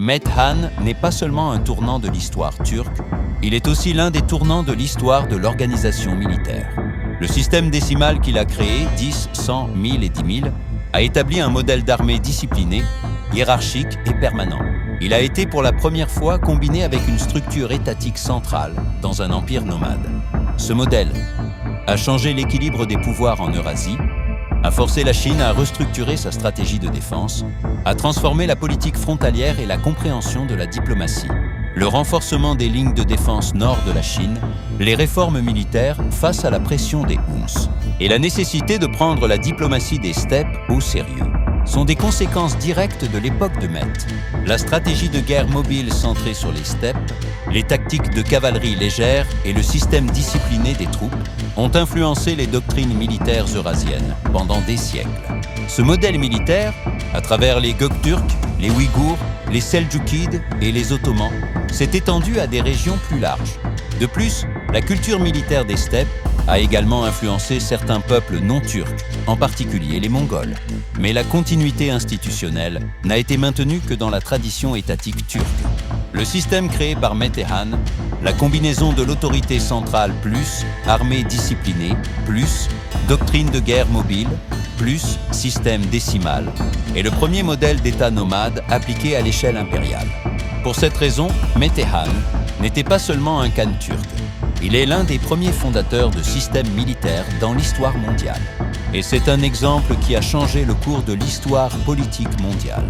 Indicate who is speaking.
Speaker 1: Metehan n'est pas seulement un tournant de l'histoire turque, il est aussi l'un des tournants de l'histoire de l'organisation militaire. Le système décimal qu'il a créé, 10, 100, 1000 et 10 000, a établi un modèle d'armée discipliné, hiérarchique et permanent. Il a été pour la première fois combiné avec une structure étatique centrale dans un empire nomade. Ce modèle a changé l'équilibre des pouvoirs en Eurasie, a forcé la Chine à restructurer sa stratégie de défense, a transformé la politique frontalière et la compréhension de la diplomatie, le renforcement des lignes de défense nord de la Chine, les réformes militaires face à la pression des Huns et la nécessité de prendre la diplomatie des steppes au sérieux sont des conséquences directes de l'époque de Met. La stratégie de guerre mobile centrée sur les steppes, les tactiques de cavalerie légère et le système discipliné des troupes ont influencé les doctrines militaires eurasiennes pendant des siècles. Ce modèle militaire, à travers les Gökturks, les Ouïghours, les Seldjoukides et les Ottomans, s'est étendu à des régions plus larges. De plus, la culture militaire des steppes a également influencé certains peuples non turcs, en particulier les Mongols. Mais la continuité institutionnelle n'a été maintenue que dans la tradition étatique turque. Le système créé par Metehan, la combinaison de l'autorité centrale plus armée disciplinée plus doctrine de guerre mobile plus système décimal, est le premier modèle d'État nomade appliqué à l'échelle impériale. Pour cette raison, Metehan n'était pas seulement un Khan turc. Il est l'un des premiers fondateurs de systèmes militaires dans l'histoire mondiale. Et c'est un exemple qui a changé le cours de l'histoire politique mondiale.